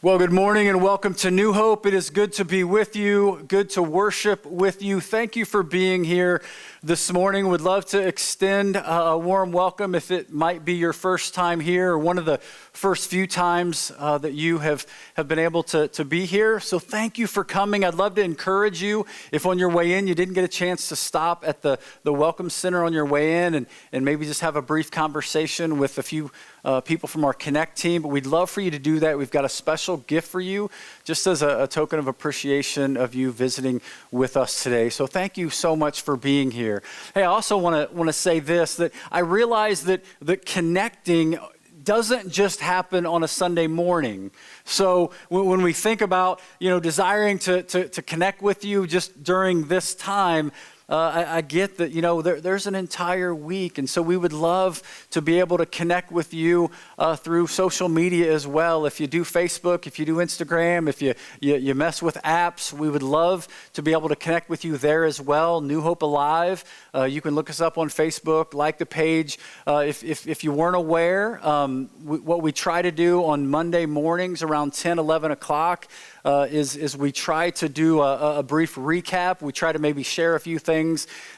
Well, good morning and welcome to New Hope. It is good to be with you, good to worship with you. Thank you for being here this morning. Would love to extend a warm welcome if it might be your first time here or one of the first few times that you have been able to be here. So thank you for coming. I'd love to encourage you, if on your way in you didn't get a chance to stop at the Welcome Center on your way in and maybe just have a brief conversation with a few people from our Connect team, but we'd love for you to do that. We've got a special gift for you just as a token of appreciation of you visiting with us today. So thank you so much for being here. Hey, I also want to say this, that I realize that connecting doesn't just happen on a Sunday morning. So when we think about, desiring to connect with you just during this time, I get that, there's an entire week. And so we would love to be able to connect with you through social media as well. If you do Facebook, if you do Instagram, if you mess with apps, we would love to be able to connect with you there as well. New Hope Alive. You can look us up on Facebook, like the page. If you weren't aware, what we try to do on Monday mornings around 10, 11 o'clock is we try to do a brief recap. We try to maybe share a few things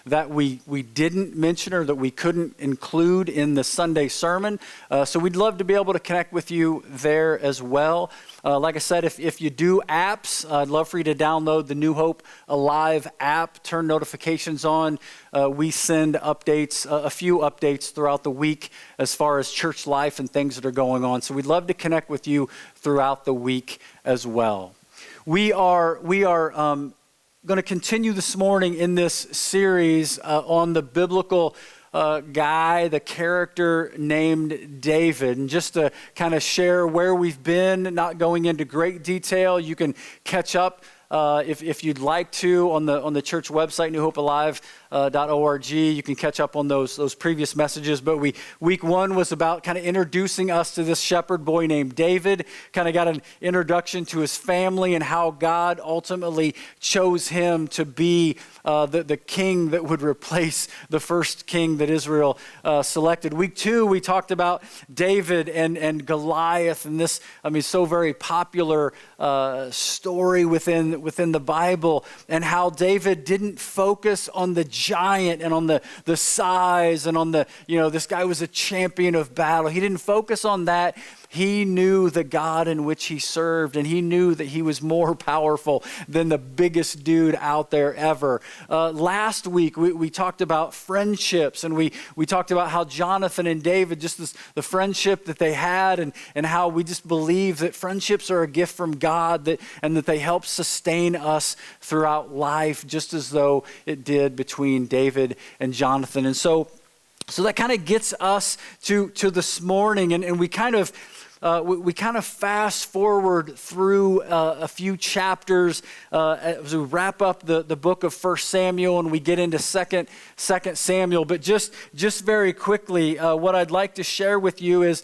that we didn't mention or that we couldn't include in the Sunday sermon. So we'd love to be able to connect with you there as well. Like I said, if you do apps, I'd love for you to download the New Hope Alive app, turn notifications on. We send updates, a few updates throughout the week as far as church life and things that are going on. So we'd love to connect with you throughout the week as well. We are going to continue this morning in this series on the biblical guy, the character named David. And just to kind of share where we've been, not going into great detail, you can catch up if you'd like to on the church website, newhopealive.org. You can catch up on those previous messages. But week one was about kind of introducing us to this shepherd boy named David. Kind of got an introduction to his family and how God ultimately chose him to be the king that would replace the first king that Israel selected. Week two, we talked about David and Goliath, and this, so very popular story within the Bible, and how David didn't focus on the giant and on the size and on this guy was a champion of battle. He didn't focus on that. He knew the God in which he served, and he knew that he was more powerful than the biggest dude out there ever. Last week, we talked about friendships, and we talked about how Jonathan and David, just the friendship that they had, and how we just believe that friendships are a gift from God, and that they help sustain us throughout life, just as though it did between David and Jonathan. And so that kind of gets us to this morning, and we kind of fast forward through a few chapters as we wrap up the book of 1 Samuel and we get into 2 Samuel. But just very quickly, what I'd like to share with you is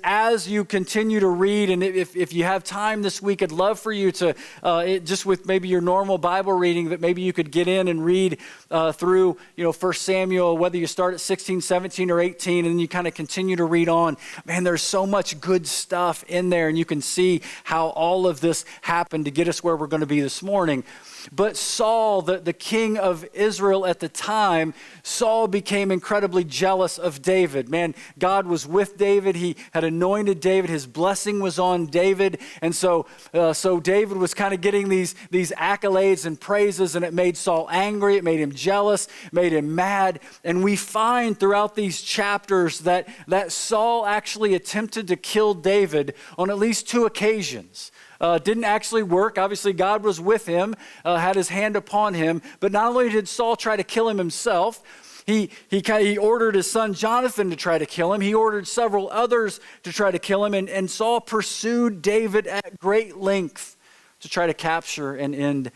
as you continue to read, and if you have time this week, I'd love for you to, just with maybe your normal Bible reading, that maybe you could get in and read through 1 Samuel, whether you start at 16, 17, or 18, and then you kind of continue to read on. Man, there's so much good stuff in there, and you can see how all of this happened to get us where we're going to be this morning. But Saul, the king of Israel at the time, Saul became incredibly jealous of David. Man, God was with David. He had anointed David. His blessing was on David. And so David was kind of getting these accolades and praises, and it made Saul angry. It made him jealous, made him mad. And we find throughout these chapters that Saul actually attempted to kill David on at least 2 occasions. Didn't actually work. Obviously, God was with him, had his hand upon him. But not only did Saul try to kill him himself, he ordered his son Jonathan to try to kill him. He ordered several others to try to kill him. And Saul pursued David at great length to try to capture and end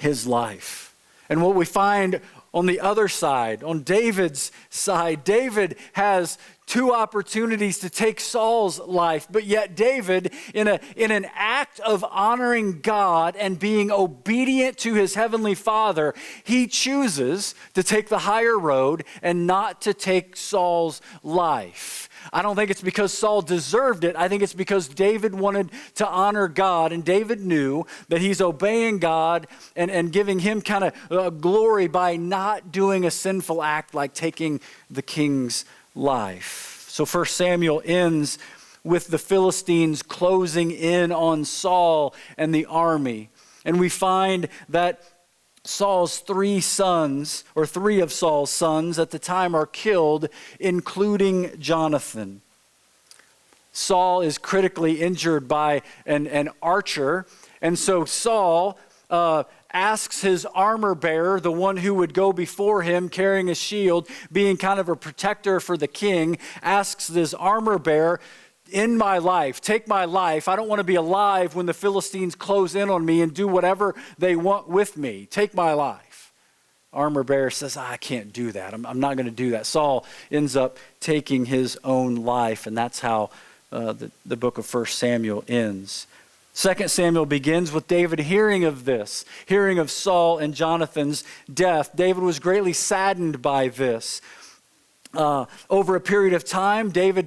his life. And what we find on the other side, on David's side, David has two opportunities to take Saul's life, but yet David, in an act of honoring God and being obedient to his heavenly Father, he chooses to take the higher road and not to take Saul's life. I don't think it's because Saul deserved it. I think it's because David wanted to honor God, and David knew that he's obeying God and giving him kind of glory by not doing a sinful act like taking the king's life. So 1 Samuel ends with the Philistines closing in on Saul and the army. And we find that Saul's three of Saul's sons at the time are killed, including Jonathan. Saul is critically injured by an archer, and so Saul asks his armor bearer, the one who would go before him carrying a shield, being kind of a protector for the king, asks this armor bearer, "In my life, take my life. I don't want to be alive when the Philistines close in on me and do whatever they want with me. Take my life." Armor bearer says, "I can't do that. I'm not going to do that." Saul ends up taking his own life, and that's how the book of 1 Samuel ends. 2 Samuel begins with David hearing of this, hearing of Saul and Jonathan's death. David was greatly saddened by this. Over a period of time, David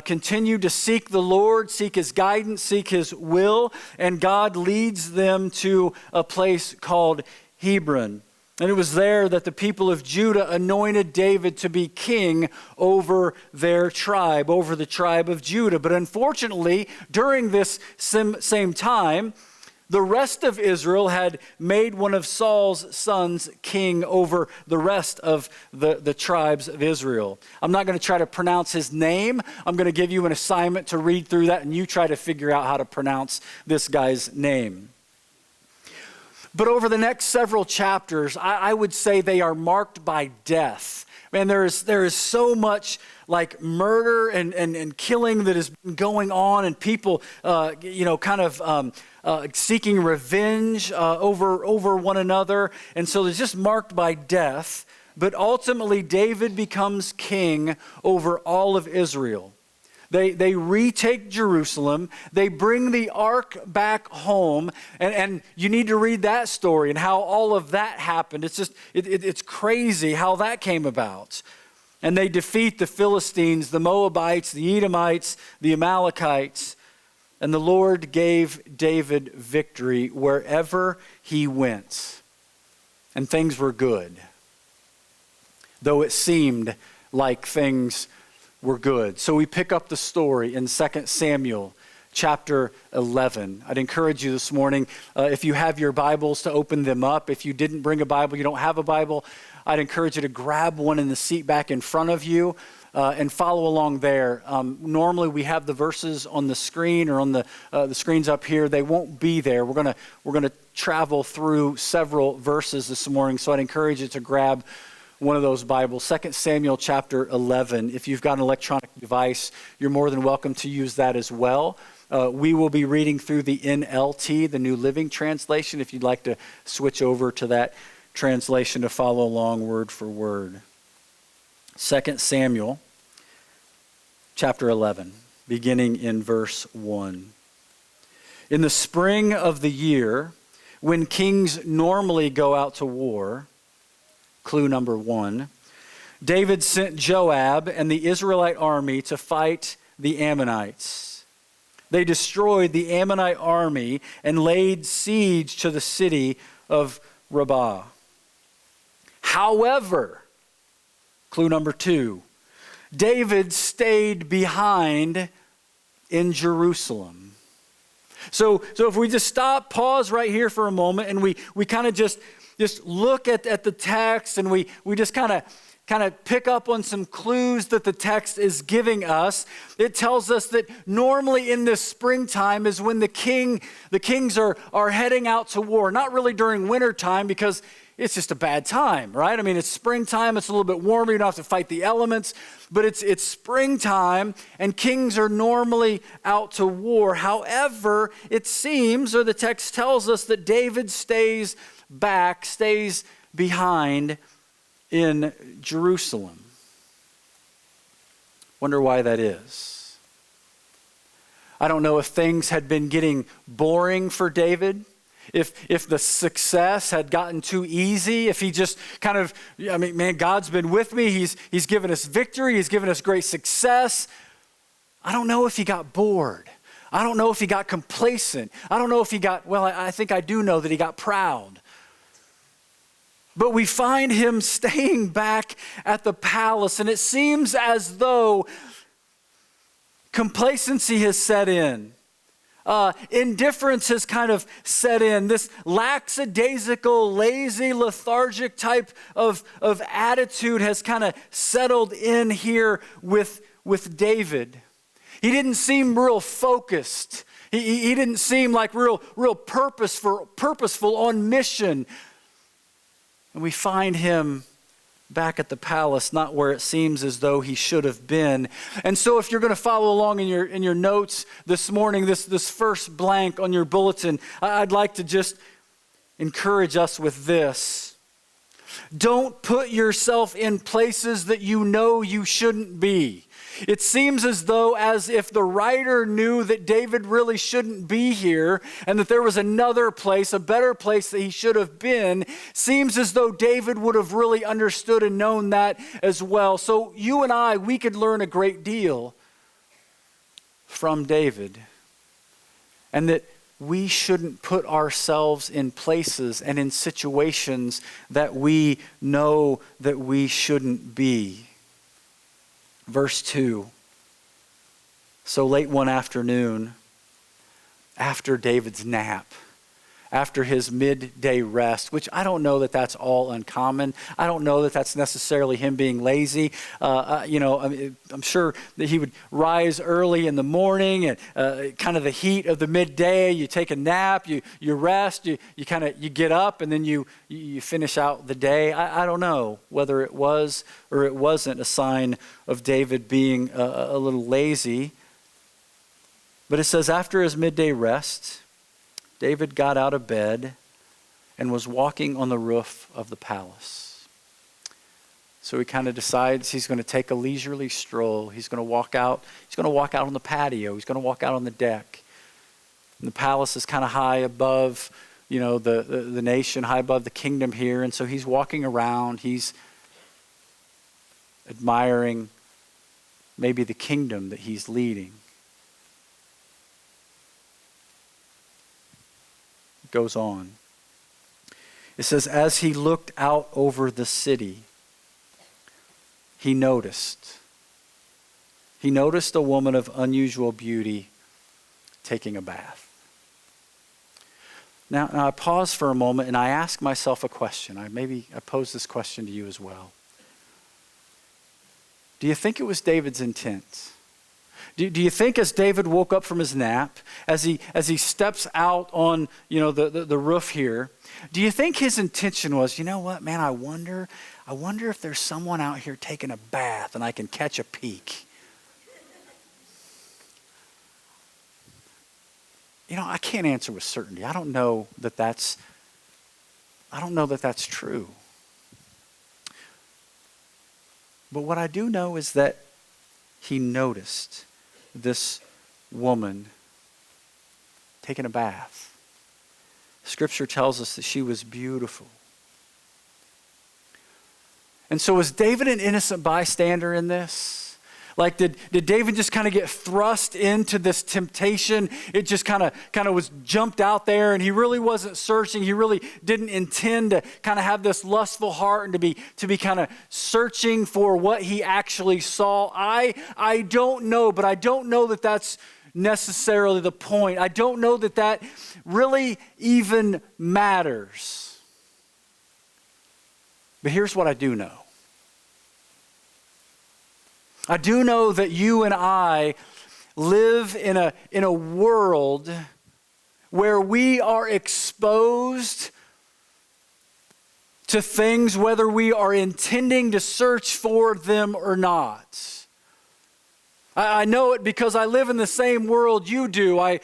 continued to seek the Lord, seek his guidance, seek his will, and God leads them to a place called Hebron. And it was there that the people of Judah anointed David to be king over their tribe, over the tribe of Judah. But unfortunately, during this same time, the rest of Israel had made one of Saul's sons king over the rest of the tribes of Israel. I'm not going to try to pronounce his name. I'm going to give you an assignment to read through that, and you try to figure out how to pronounce this guy's name. But over the next several chapters, I would say they are marked by death. Man, there is so much like murder and killing that has been going on, and people, seeking revenge over one another. And so it's just marked by death. But ultimately, David becomes king over all of Israel. They retake Jerusalem. They bring the ark back home. And you need to read that story and how all of that happened. It's just, it's crazy how that came about. And they defeat the Philistines, the Moabites, the Edomites, the Amalekites. And the Lord gave David victory wherever he went. And things were good. Though it seemed like things were good. So we pick up the story in 2 Samuel chapter 11. I'd encourage you this morning, if you have your Bibles, to open them up. If you didn't bring a Bible, you don't have a Bible, I'd encourage you to grab one in the seat back in front of you and follow along there. Normally we have the verses on the screen or on the screens up here. They won't be there. We're gonna travel through several verses this morning, so I'd encourage you to grab one of those Bibles. 2 Samuel chapter 11. If you've got an electronic device, you're more than welcome to use that as well. We will be reading through the NLT, the New Living Translation, if you'd like to switch over to that translation to follow along word for word. 2 Samuel chapter 11, beginning in verse 1. In the spring of the year, when kings normally go out to war, clue number 1, David sent Joab and the Israelite army to fight the Ammonites. They destroyed the Ammonite army and laid siege to the city of Rabbah. However, clue number 2, David stayed behind in Jerusalem. So if we just pause right here for a moment, and we kind of just look at the text, and we just kind of pick up on some clues that the text is giving us. It tells us that normally in this springtime is when the kings are heading out to war. Not really during wintertime, because it's just a bad time, right? I mean, it's springtime, it's a little bit warmer, you don't have to fight the elements, but it's springtime, and kings are normally out to war. However, it seems, or the text tells us, that David stays behind in Jerusalem. Wonder why that is. I don't know if things had been getting boring for David, if the success had gotten too easy, if he just kind of, man, God's been with me. He's given us victory. He's given us great success. I don't know if he got bored. I don't know if he got complacent. I don't know if he got, I think I do know that he got proud. But we find him staying back at the palace, and it seems as though complacency has set in. Indifference has kind of set in. This lackadaisical, lazy, lethargic type of attitude has kind of settled in here with David. He didn't seem real focused. He didn't seem like real purposeful on mission. And we find him back at the palace, not where it seems as though he should have been. And so if you're going to follow along in your notes this morning, this first blank on your bulletin, I'd like to just encourage us with this. Don't put yourself in places that you know you shouldn't be. It seems as though as if the writer knew that David really shouldn't be here and that there was another place, a better place that he should have been. Seems as though David would have really understood and known that as well. So you and I, we could learn a great deal from David. And that we shouldn't put ourselves in places and in situations that we know that we shouldn't be. Verse 2, so late one afternoon, after David's nap, after his midday rest, which I don't know that that's all uncommon. I don't know that that's necessarily him being lazy. I'm sure that he would rise early in the morning and kind of the heat of the midday. You take a nap, you rest, you get up, and then you finish out the day. I don't know whether it was or it wasn't a sign of David being a little lazy. But it says after his midday rest, David got out of bed and was walking on the roof of the palace. So he kind of decides he's going to take a leisurely stroll. He's going to walk out. He's going to walk out on the patio. He's going to walk out on the deck. And the palace is kind of high above, the nation, high above the kingdom here. And so he's walking around. He's admiring maybe the kingdom that he's leading. Goes on. It says, as he looked out over the city, he noticed a woman of unusual beauty taking a bath. Now I pause for a moment and I ask myself a question. I pose this question to you as well. Do you think it was David's intent? Do you think as David woke up from his nap, as he steps out on the roof here, do you think his intention was, you know what, man, I wonder if there's someone out here taking a bath and I can catch a peek? I can't answer with certainty. I don't know that that's true. But what I do know is that he noticed this woman taking a bath. Scripture tells us that she was beautiful. And so was David an innocent bystander in this? Like did David just kind of get thrust into this temptation? It just kind of was jumped out there and he really wasn't searching. He really didn't intend to kind of have this lustful heart and to be kind of searching for what he actually saw. I don't know, but I don't know that that's necessarily the point. I don't know that really even matters. But here's what I do know. I do know that you and I live in a world where we are exposed to things whether we are intending to search for them or not. I know it because I live in the same world you do. I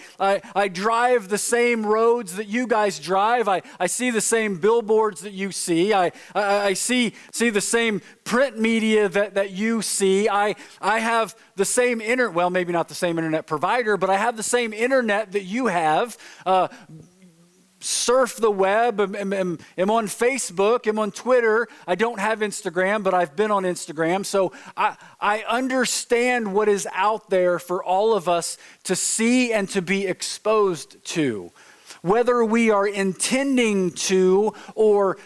drive the same roads that you guys drive. I see the same billboards that you see. I see the same print media that you see. I have the same internet, well, maybe not the same internet provider, but I have the same internet that you have. Surf the web, am on Facebook, am on Twitter. I don't have Instagram, but I've been on Instagram. So I understand what is out there for all of us to see and to be exposed to. Whether we are intending to or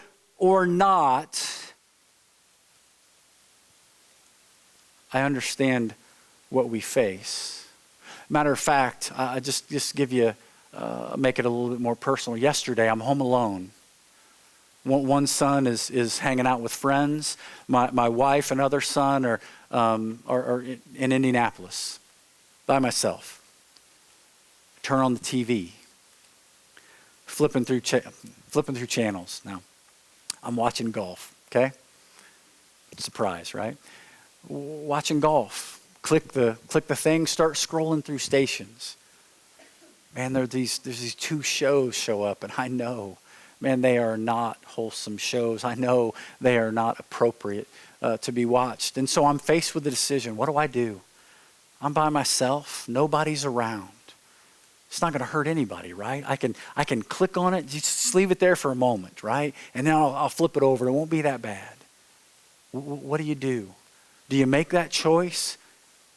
not, I understand what we face. Matter of fact, I just give you make it a little bit more personal. Yesterday, I'm home alone. One son is hanging out with friends. My wife and other son are in Indianapolis by myself. Turn on the TV. Flipping through channels. Now, I'm watching golf. Okay, surprise, right? Watching golf. Click the thing. Start scrolling through stations. Man, there's these two shows show up, and I know, man, they are not wholesome shows. I know they are not appropriate to be watched. And so I'm faced with the decision. What do? I'm by myself. Nobody's around. It's not going to hurt anybody, right? I can click on it, just leave it there for a moment, right? And then I'll flip it over. It won't be that bad. What do? Do you make that choice,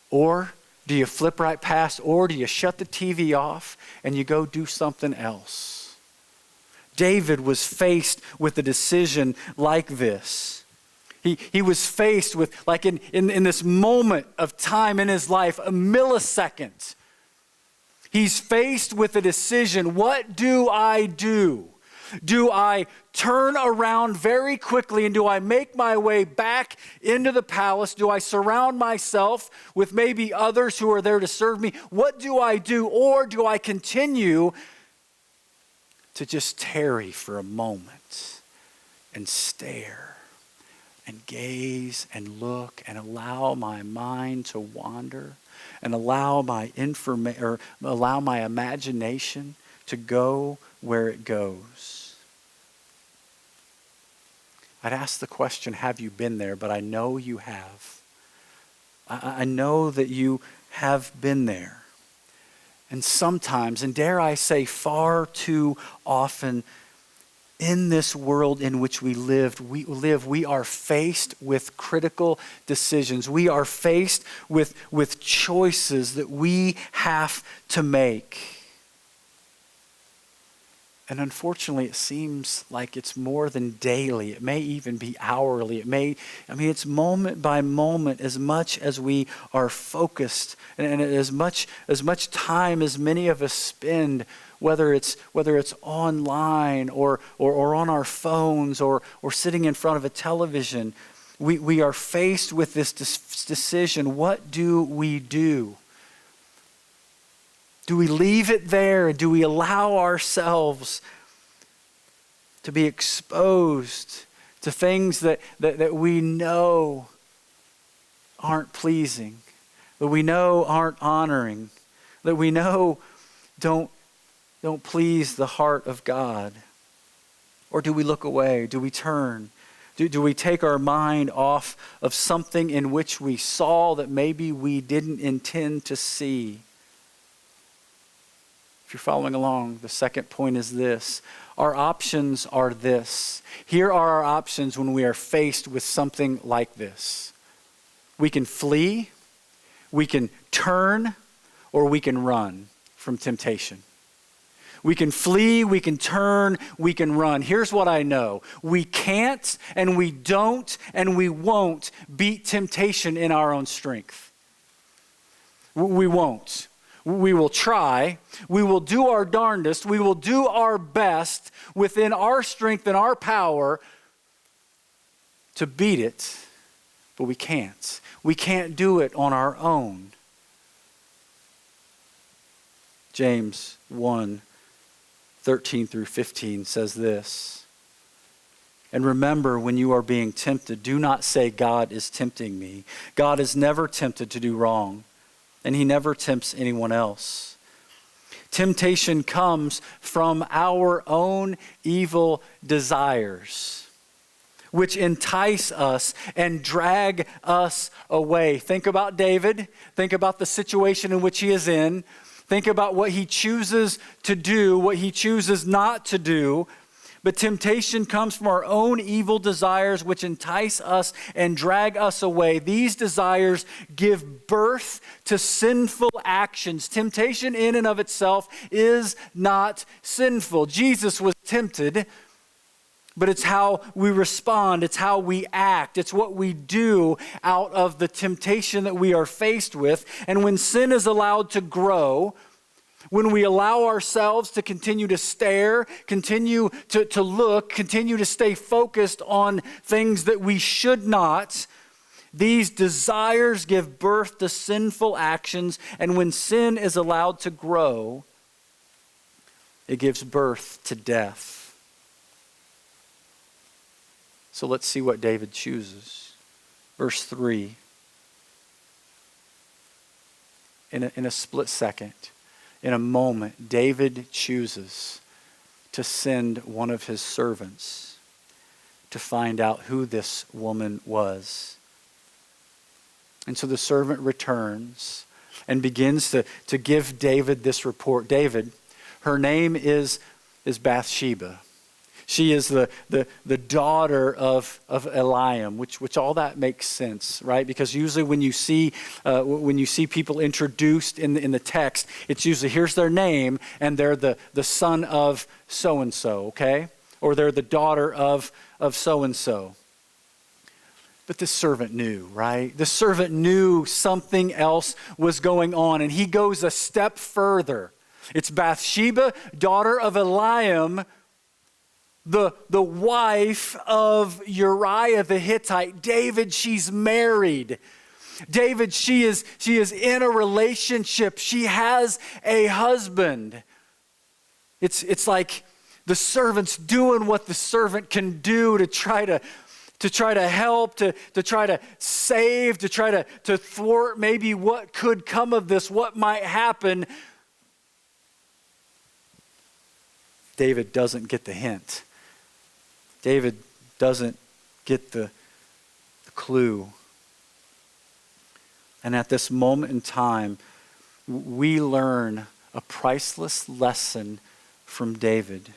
or do you flip right past, or do you shut the TV off and you go do something else? David was faced with a decision like this. He was faced with, like in this moment of time in his life, a millisecond. He's faced with a decision. What do I do? Do I turn around very quickly and do I make my way back into the palace? Do I surround myself with maybe others who are there to serve me? What do I do? Or do I continue to just tarry for a moment and stare and gaze and look and allow my mind to wander and allow my imagination to go where it goes? I'd ask the question, have you been there? But I know you have. I know that you have been there. And sometimes, and dare I say far too often, in this world in which we we are faced with critical decisions. We are faced with choices that we have to make. And unfortunately, it seems like it's more than daily. It may even be hourly. It's moment by moment, as much as we are focused and as much time as many of us spend, whether it's online or on our phones or sitting in front of a television, we are faced with this decision. What do we do? Do we leave it there? Do we allow ourselves to be exposed to things that we know aren't pleasing, that we know aren't honoring, that we know don't please the heart of God? Or do we look away? Do we turn? Do we take our mind off of something in which we saw that maybe we didn't intend to see? If you're following along, the second point is this. Our options are this. Here are our options when we are faced with something like this. We can flee, we can turn, or we can run from temptation. We can flee, we can turn, we can run. Here's what I know. We can't, and we don't, and we won't beat temptation in our own strength. We won't. We will try. We will do our darndest. We will do our best within our strength and our power to beat it, but we can't. We can't do it on our own. James 1:13-15 says this. And remember, when you are being tempted, do not say, God is tempting me. God is never tempted to do wrong. and he never tempts anyone else. Temptation comes from our own evil desires, which entice us and drag us away. Think about David. Think about the situation in which he is in. Think about what he chooses to do, what he chooses not to do. But temptation comes from our own evil desires, which entice us and drag us away. These desires give birth to sinful actions. Temptation in and of itself is not sinful. Jesus was tempted, but it's how we respond. It's how we act. It's what we do out of the temptation that we are faced with. And when sin is allowed to grow, when we allow ourselves to continue to stare, continue to look, continue to stay focused on things that we should not, these desires give birth to sinful actions. And when sin is allowed to grow, it gives birth to death. So let's see what David chooses. Verse 3. In a split second, in a moment, David chooses to send one of his servants to find out who this woman was. And so the servant returns and begins to give David this report. David, her name is Bathsheba. She is the daughter of Eliam, which all that makes sense, right? Because usually when you see people introduced in the text, it's usually here's their name and they're the son of so and so, okay, or they're the daughter of so and so. But this servant knew, right? The servant knew something else was going on, and he goes a step further. It's Bathsheba, daughter of Eliam, the wife of Uriah the Hittite. David, she's married. David, she is in a relationship. She has a husband. It's like the servant's doing what the servant can do to try to help, to try to save, to try to thwart maybe what could come of this, what might happen. David doesn't get the hint. David doesn't get the clue. And at this moment in time, we learn a priceless lesson from David,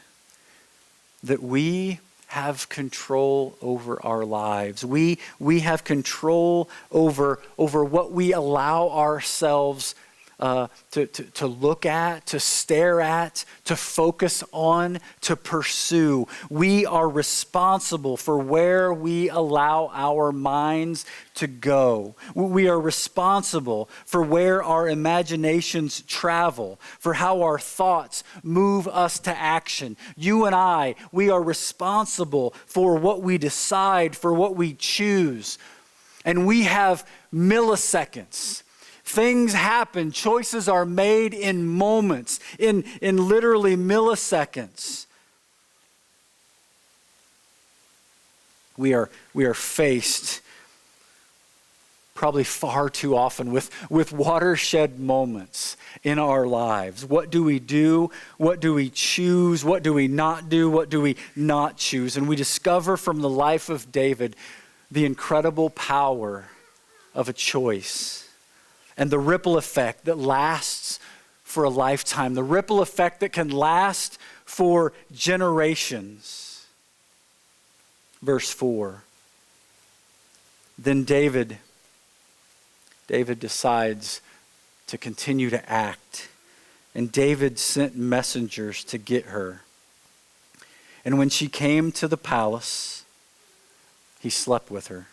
that we have control over our lives. We have control over what we allow ourselves to look at, to stare at, to focus on, to pursue. We are responsible for where we allow our minds to go. We are responsible for where our imaginations travel, for how our thoughts move us to action. You and I, we are responsible for what we decide, for what we choose. And we have milliseconds. Things happen. Choices are made in moments, in literally milliseconds. We are faced probably far too often with watershed moments in our lives. What do we do? What do we choose? What do we not do? What do we not choose? And we discover from the life of David the incredible power of a choice. And the ripple effect that lasts for a lifetime. The ripple effect that can last for generations. Verse 4. Then David decides to continue to act. And David sent messengers to get her. And when she came to the palace, he slept with her.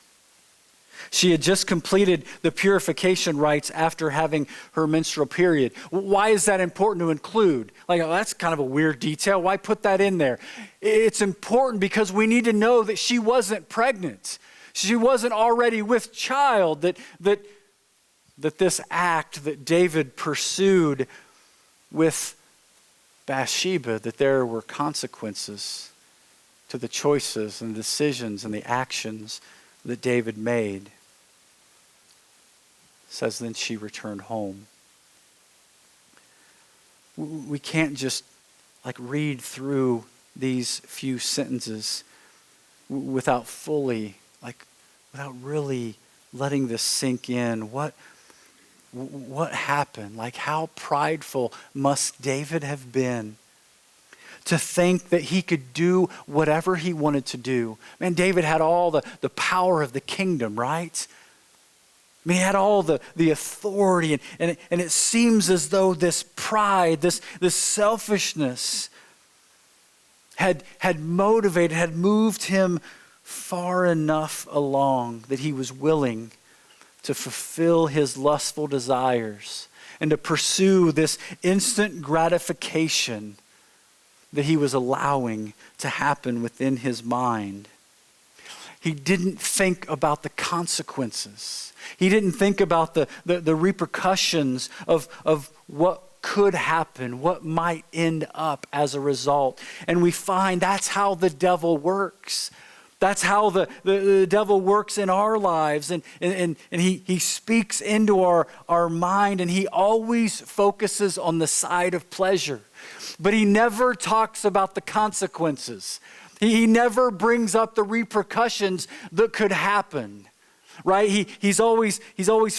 She had just completed the purification rites after having her menstrual period. Why is that important to include? Like, oh, that's kind of a weird detail. Why put that in there? It's important because we need to know that she wasn't pregnant. She wasn't already with child, that this act that David pursued with Bathsheba, that there were consequences to the choices and decisions and the actions that David made. says, then she returned home. We can't just read through these few sentences without really letting this sink in. What happened? How prideful must David have been to think that he could do whatever he wanted to do? Man, David had all the power of the kingdom, right? I mean, he had all the authority, and it seems as though this pride, this selfishness had motivated, had moved him far enough along that he was willing to fulfill his lustful desires and to pursue this instant gratification that he was allowing to happen within his mind. He didn't think about the consequences. He didn't think about the repercussions of what could happen, what might end up as a result. And we find that's how the devil works. That's how the devil works in our lives. And he speaks into our mind, and he always focuses on the side of pleasure. But he never talks about the consequences. He never brings up the repercussions that could happen, right? He's always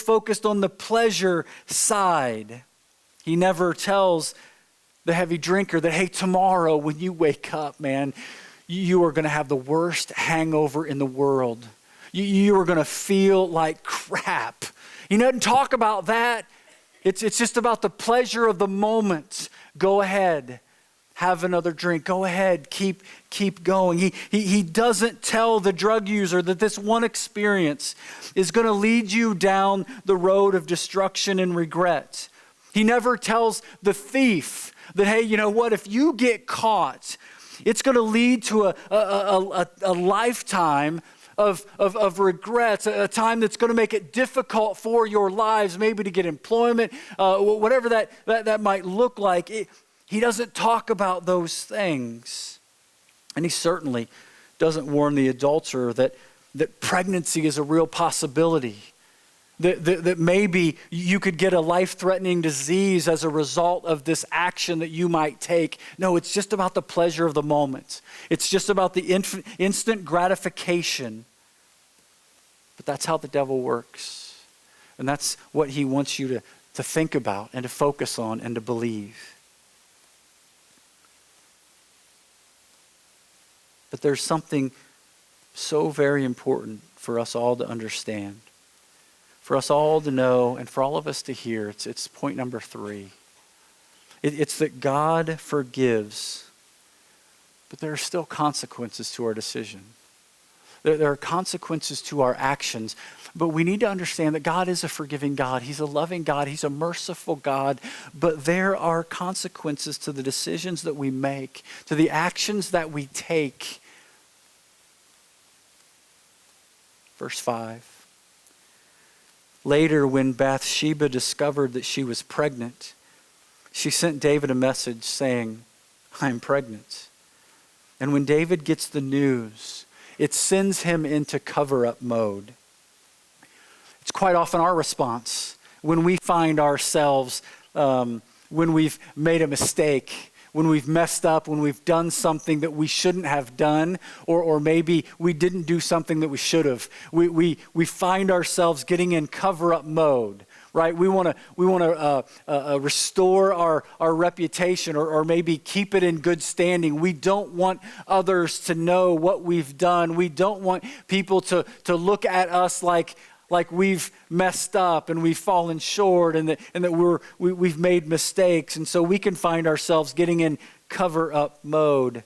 focused on the pleasure side. He never tells the heavy drinker that, hey, tomorrow when you wake up, man, you are going to have the worst hangover in the world. You are going to feel like crap. He doesn't talk about that. It's just about the pleasure of the moment. Go ahead. Have another drink. Go ahead. Keep going. He doesn't tell the drug user that this one experience is going to lead you down the road of destruction and regret. He never tells the thief that, hey, you know what? If you get caught, it's going to lead to a lifetime of regrets, a time that's going to make it difficult for your lives, maybe to get employment, whatever that might look like. He doesn't talk about those things. And he certainly doesn't warn the adulterer that pregnancy is a real possibility, that maybe you could get a life-threatening disease as a result of this action that you might take. No, it's just about the pleasure of the moment. It's just about the instant gratification. But that's how the devil works. And that's what he wants you to think about and to focus on and to believe. But there's something so very important for us all to understand, for us all to know, and for all of us to hear. It's point number 3. It's that God forgives, but there are still consequences to our decision. There are consequences to our actions, but we need to understand that God is a forgiving God. He's a loving God. He's a merciful God, but there are consequences to the decisions that we make, to the actions that we take. Verse 5. Later, when Bathsheba discovered that she was pregnant, she sent David a message saying, I'm pregnant. And when David gets the news, it sends him into cover-up mode. It's quite often our response when we find ourselves, when we've made a mistake, when we've messed up, when we've done something that we shouldn't have done, or maybe we didn't do something that we should have. We find ourselves getting in cover-up mode, right? We want to restore our reputation, or maybe keep it in good standing. We don't want others to know what we've done. We don't want people to look at us like we've messed up and we've fallen short, and that we've made mistakes. And so we can find ourselves getting in cover-up mode.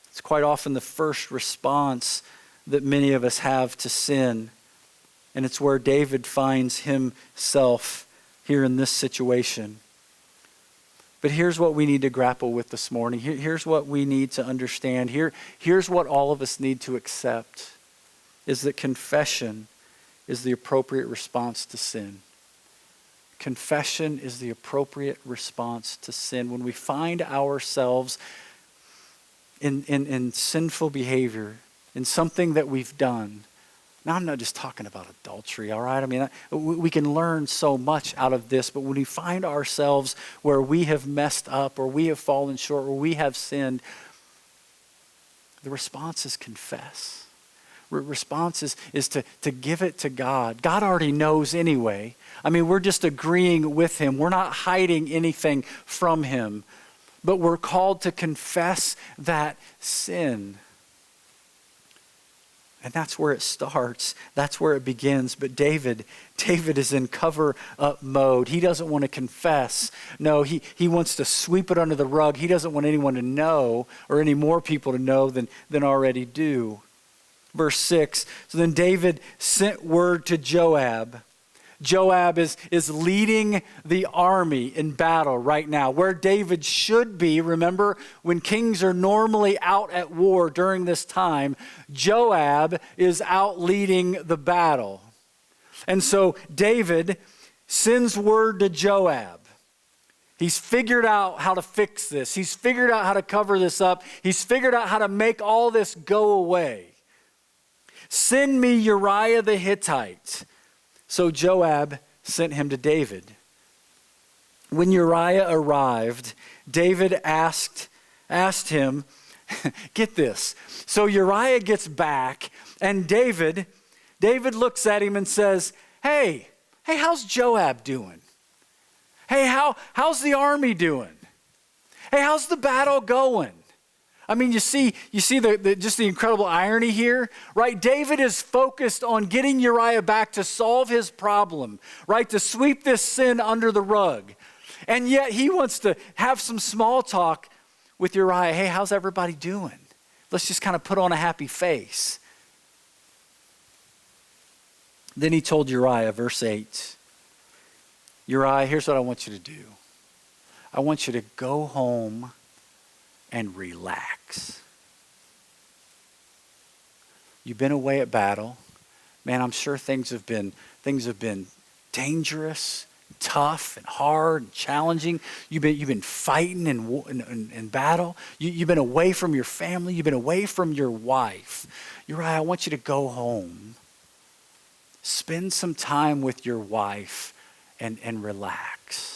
It's quite often the first response that many of us have to sin. And it's where David finds himself here in this situation. But here's what we need to grapple with this morning. Here's what we need to understand. Here's what all of us need to accept, is that confession is the appropriate response to sin. Confession is the appropriate response to sin. When we find ourselves in sinful behavior, in something that we've done, Now, I'm not just talking about adultery, all right? I mean, we can learn so much out of this, but when we find ourselves where we have messed up or we have fallen short or we have sinned, the response is confess. Response is to give it to God. God already knows anyway. I mean, we're just agreeing with him. We're not hiding anything from him, but we're called to confess that sin. And that's where it starts. That's where it begins. But David is in cover-up mode. He doesn't want to confess. No, he wants to sweep it under the rug. He doesn't want anyone to know or any more people to know than already do. Verse 6, so then David sent word to Joab. Joab is leading the army in battle right now, where David should be. Remember, when kings are normally out at war during this time, Joab is out leading the battle. And so David sends word to Joab. He's figured out how to fix this. He's figured out how to cover this up. He's figured out how to make all this go away. Send me Uriah the Hittite. So Joab sent him to David. When Uriah arrived, David asked him, get this. So Uriah gets back, and David looks at him and says, hey, how's Joab doing? Hey, how's the army doing? Hey, how's the battle going? I mean, you see just the incredible irony here, right? David is focused on getting Uriah back to solve his problem, right? To sweep this sin under the rug. And yet he wants to have some small talk with Uriah. Hey, how's everybody doing? Let's just kind of put on a happy face. Then he told Uriah, verse 8, Uriah, here's what I want you to do. I want you to go home and relax. You've been away at battle. Man, I'm sure things have been dangerous, tough, and hard, and challenging. You've been fighting in battle. You've been away from your family. You've been away from your wife. Uriah, I want you to go home. Spend some time with your wife and relax.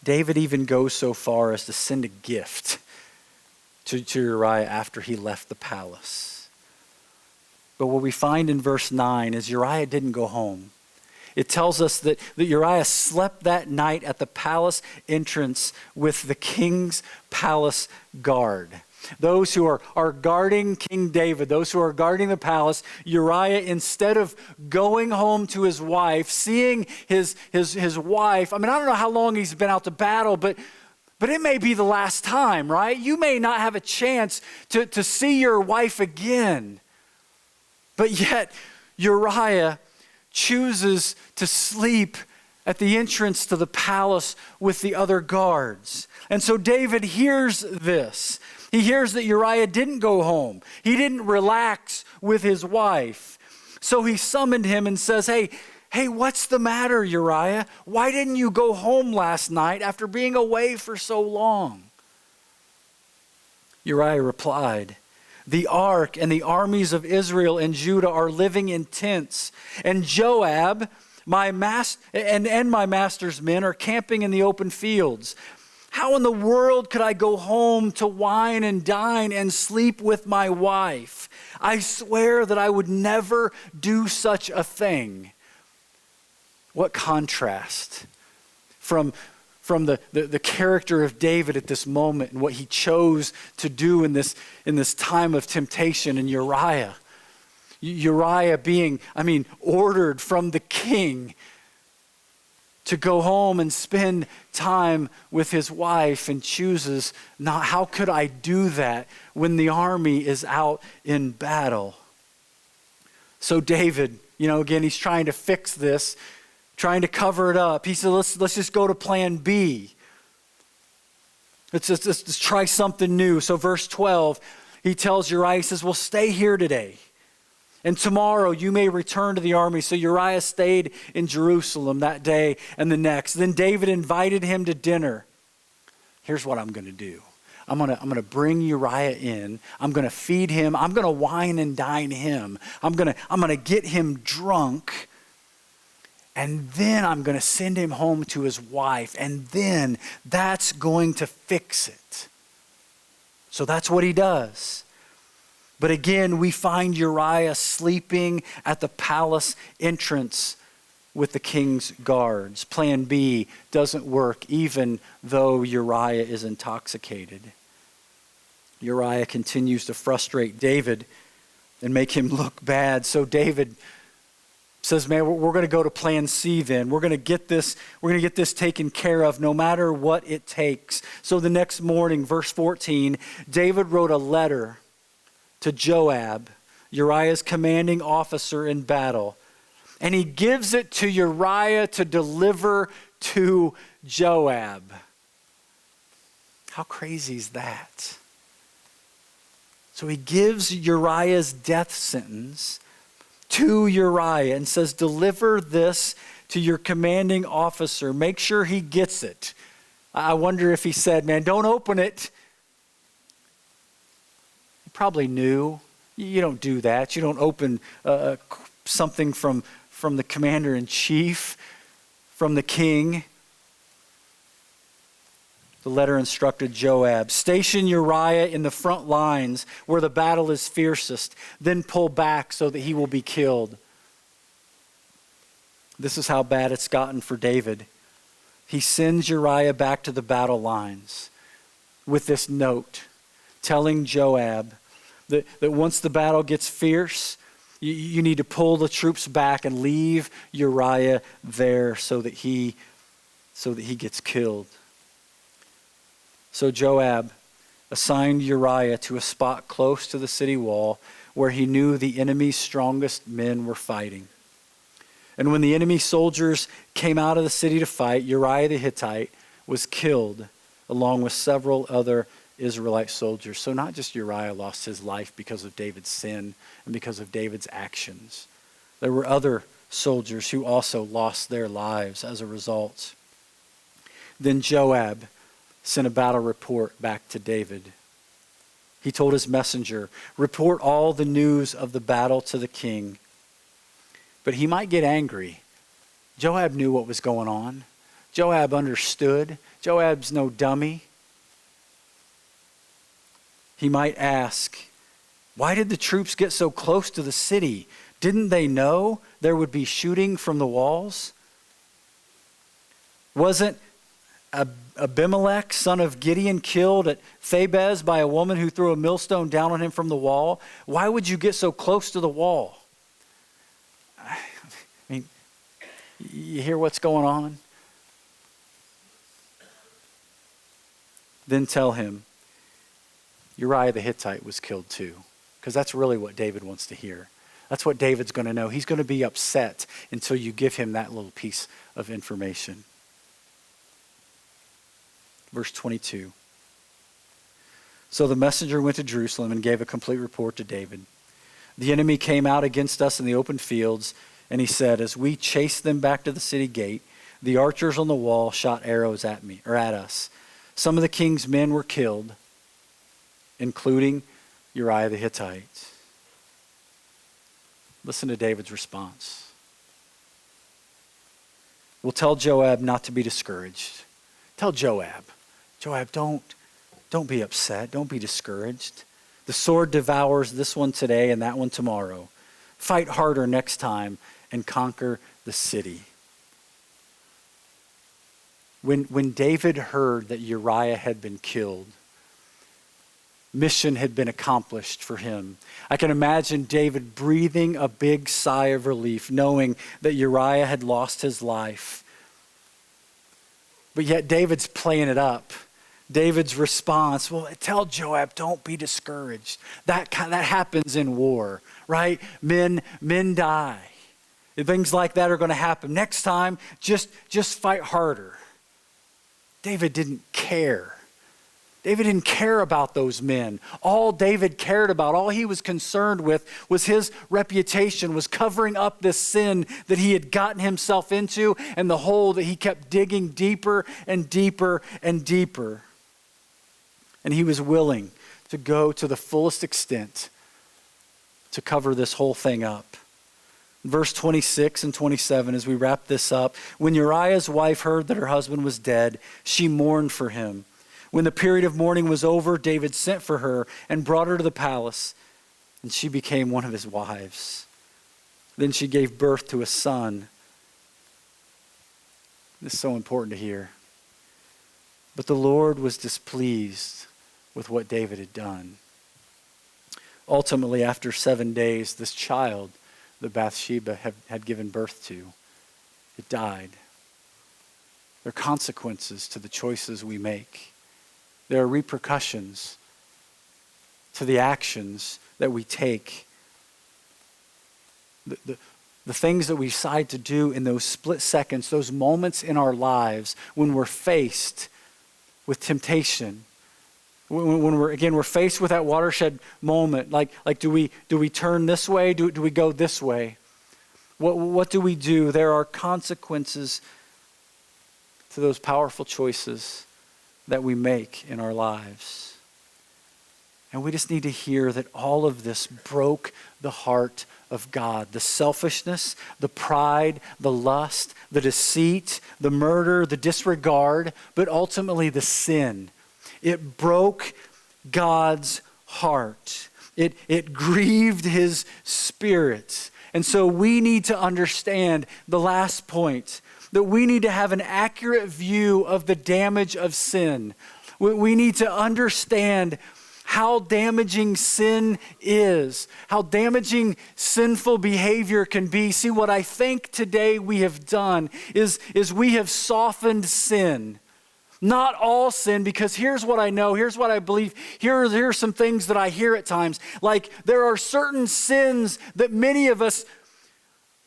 David even goes so far as to send a gift to Uriah after he left the palace. But what we find in verse 9 is Uriah didn't go home. It tells us that Uriah slept that night at the palace entrance with the king's palace guard. Those who are guarding King David, those who are guarding the palace, Uriah, instead of going home to his wife, seeing his wife, I mean, I don't know how long he's been out to battle, but it may be the last time, right? You may not have a chance to see your wife again. But yet, Uriah chooses to sleep at the entrance to the palace with the other guards. And so David hears this. He hears that Uriah didn't go home. He didn't relax with his wife. So he summoned him and says, hey, what's the matter, Uriah? Why didn't you go home last night after being away for so long? Uriah replied, the ark and the armies of Israel and Judah are living in tents, and Joab, my master's men are camping in the open fields. How in the world could I go home to wine and dine and sleep with my wife? I swear that I would never do such a thing. What contrast from the character of David at this moment and what he chose to do in this time of temptation, and Uriah being, ordered from the king to go home and spend time with his wife, and chooses not. How could I do that when the army is out in battle? So David, again, he's trying to fix this, trying to cover it up. He said, let's just go to plan B. Let's try something new. So verse 12, he tells Uriah, he says, well, stay here today, and tomorrow you may return to the army. So Uriah stayed in Jerusalem that day and the next. Then David invited him to dinner. Here's what I'm going to do. I'm gonna bring Uriah in. I'm gonna feed him. I'm gonna wine and dine him. I'm gonna get him drunk. And then I'm gonna send him home to his wife. And then that's going to fix it. So that's what he does. But again, we find Uriah sleeping at the palace entrance with the king's guards. Plan B doesn't work, even though Uriah is intoxicated. Uriah continues to frustrate David and make him look bad. So David says, man, we're going to go to plan C then. We're going to get this taken care of no matter what it takes. So the next morning, verse 14, David wrote a letter to Joab, Uriah's commanding officer in battle. And he gives it to Uriah to deliver to Joab. How crazy is that? So he gives Uriah's death sentence to Uriah and says, deliver this to your commanding officer. Make sure he gets it. I wonder if he said, man, don't open it. He probably knew. You don't do that. You don't open something from the commander-in-chief, from the king. The letter instructed Joab, station Uriah in the front lines where the battle is fiercest, then pull back so that he will be killed. This is how bad it's gotten for David. He sends Uriah back to the battle lines with this note telling Joab that once the battle gets fierce, you need to pull the troops back and leave Uriah there so that he gets killed. So Joab assigned Uriah to a spot close to the city wall where he knew the enemy's strongest men were fighting. And when the enemy soldiers came out of the city to fight, Uriah the Hittite was killed along with several other Israelite soldiers. So not just Uriah lost his life because of David's sin and because of David's actions. There were other soldiers who also lost their lives as a result. Then Joab sent a battle report back to David. He told his messenger, report all the news of the battle to the king. But he might get angry. Joab knew what was going on. Joab understood. Joab's no dummy. He might ask, why did the troops get so close to the city? Didn't they know there would be shooting from the walls? Wasn't Abimelech, son of Gideon, killed at Thebez by a woman who threw a millstone down on him from the wall? Why would you get so close to the wall? I mean, you hear what's going on? Then tell him Uriah the Hittite was killed too, because that's really what David wants to hear. That's what David's going to know. He's going to be upset until you give him that little piece of information. Verse 22. So the messenger went to Jerusalem and gave a complete report to David. The enemy came out against us in the open fields, and he said, as we chased them back to the city gate, the archers on the wall shot arrows at us. Some of the king's men were killed, including Uriah the Hittite. Listen to David's response. We'll tell Joab not to be discouraged. Tell Joab, don't be upset. Don't be discouraged. The sword devours this one today and that one tomorrow. Fight harder next time and conquer the city. When David heard that Uriah had been killed, mission had been accomplished for him. I can imagine David breathing a big sigh of relief, knowing that Uriah had lost his life. But yet David's playing it up. David's response, well, tell Joab, don't be discouraged. That happens in war, right? Men die. Things like that are going to happen. Next time, just fight harder. David didn't care. David didn't care about those men. All David cared about, all he was concerned with was his reputation, was covering up this sin that he had gotten himself into and the hole that he kept digging deeper and deeper and deeper. And he was willing to go to the fullest extent to cover this whole thing up. Verse 26 and 27, as we wrap this up, when Uriah's wife heard that her husband was dead, she mourned for him. When the period of mourning was over, David sent for her and brought her to the palace, and she became one of his wives. Then she gave birth to a son. This is so important to hear. But the Lord was displeased with what David had done. Ultimately, after 7 days, this child that Bathsheba had given birth to, it died. There are consequences to the choices we make. There are repercussions to the actions that we take. The things that we decide to do in those split seconds, those moments in our lives when we're faced with temptation, when we're faced with that watershed moment, like do we turn this way? Do we go this way? What do we do? There are consequences to those powerful choices that we make in our lives. And we just need to hear that all of this broke the heart of God. The selfishness, the pride, the lust, the deceit, the murder, the disregard, but ultimately the sin. It broke God's heart. It grieved his spirit. And so we need to understand the last point, that we need to have an accurate view of the damage of sin. We need to understand how damaging sin is, how damaging sinful behavior can be. See, what I think today we have done is we have softened sin. Not all sin, because here's what I know, here's what I believe, here are some things that I hear at times. Like there are certain sins that many of us,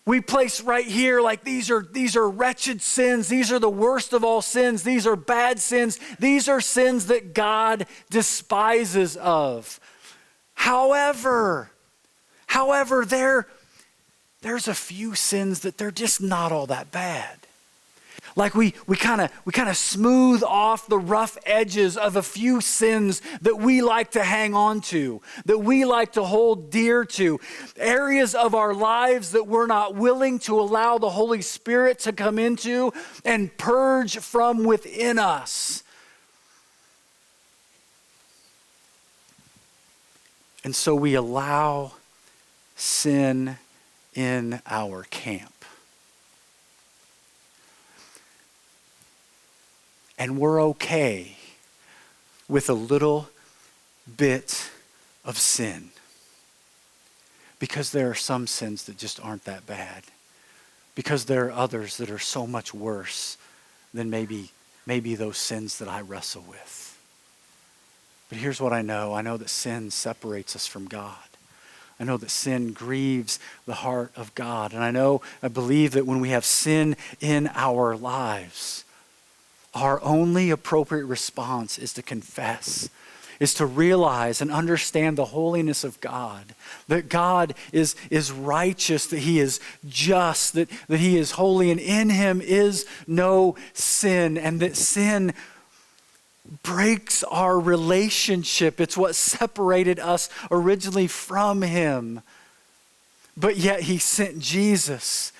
we place right here, like these are wretched sins. These are the worst of all sins. These are bad sins. These are sins that God despises of. However, there's a few sins that they're just not all that bad. Like we kind of smooth off the rough edges of a few sins that we like to hang on to, that we like to hold dear to, areas of our lives that we're not willing to allow the Holy Spirit to come into and purge from within us. And so we allow sin in our camp. And we're okay with a little bit of sin. Because there are some sins that just aren't that bad. Because there are others that are so much worse than maybe those sins that I wrestle with. But here's what I know. I know that sin separates us from God. I know that sin grieves the heart of God. And I believe that when we have sin in our lives, our only appropriate response is to confess, is to realize and understand the holiness of God, that God is righteous, that he is just, that he is holy, and in him is no sin, and that sin breaks our relationship. It's what separated us originally from him. But yet he sent Jesus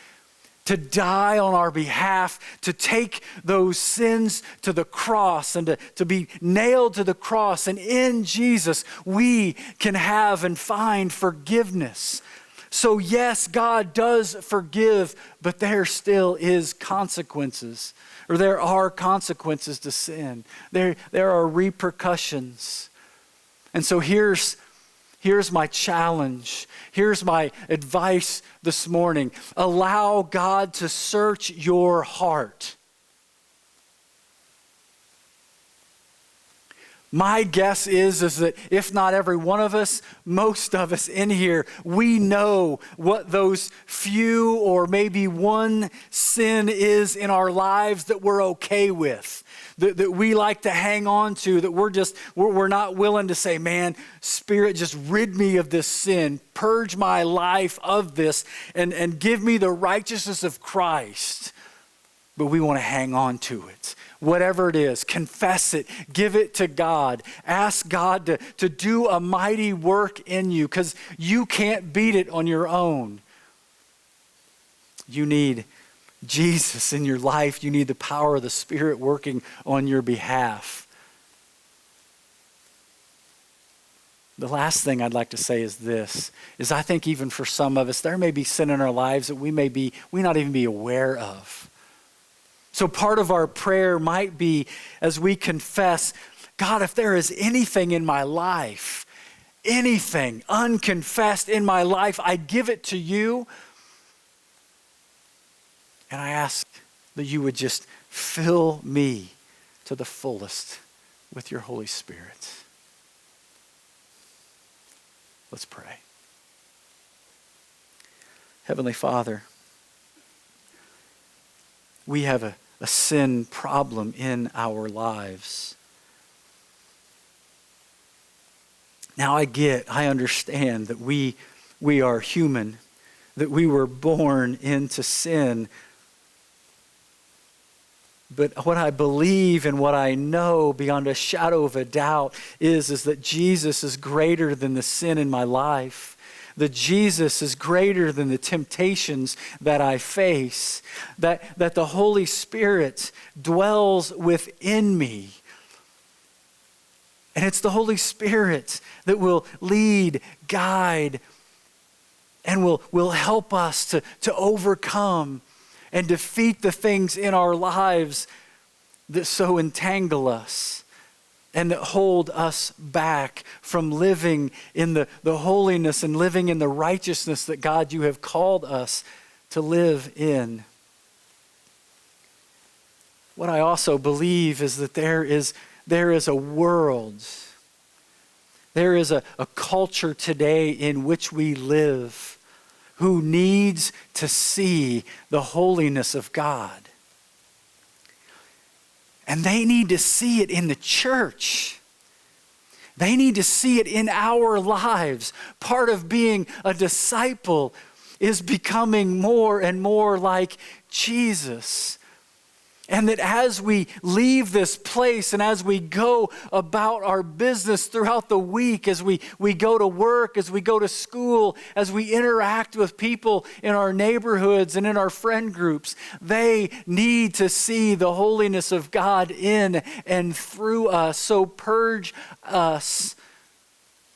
to die on our behalf, to take those sins to the cross and to be nailed to the cross. And in Jesus, we can have and find forgiveness. So yes, God does forgive, but there still is consequences, or there are consequences to sin. There are repercussions. And so here's my challenge. Here's my advice this morning. Allow God to search your heart. My guess is that if not every one of us, most of us in here, we know what those few or maybe one sin is in our lives that we're okay with, that we like to hang on to, that we're not willing to say, man, Spirit, just rid me of this sin, purge my life of this, and give me the righteousness of Christ. but we want to hang on to it. Whatever it is, confess it, give it to God. Ask God to do a mighty work in you because you can't beat it on your own. You need Jesus in your life. You need the power of the Spirit working on your behalf. The last thing I'd like to say is this, is I think even for some of us, there may be sin in our lives that we not even be aware of. So part of our prayer might be as we confess, God, if there is anything in my life, anything unconfessed in my life, I give it to you. And I ask that you would just fill me to the fullest with your Holy Spirit. Let's pray. Heavenly Father, we have a sin problem in our lives. Now I understand that we are human, that we were born into sin. But what I believe and what I know beyond a shadow of a doubt is that Jesus is greater than the sin in my life. That Jesus is greater than the temptations that I face. That the Holy Spirit dwells within me. And it's the Holy Spirit that will lead, guide, and will help us to overcome and defeat the things in our lives that so entangle us and that hold us back from living in the holiness and living in the righteousness that, God, you have called us to live in. What I also believe is that there is a world, there is a culture today in which we live who needs to see the holiness of God. And they need to see it in the church. They need to see it in our lives. Part of being a disciple is becoming more and more like Jesus. And that as we leave this place and as we go about our business throughout the week, as we go to work, as we go to school, as we interact with people in our neighborhoods and in our friend groups, they need to see the holiness of God in and through us. So purge us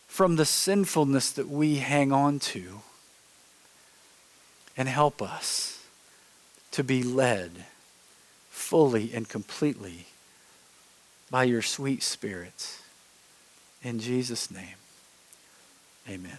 from the sinfulness that we hang on to and help us to be led fully and completely by your sweet Spirit. In Jesus' name, amen.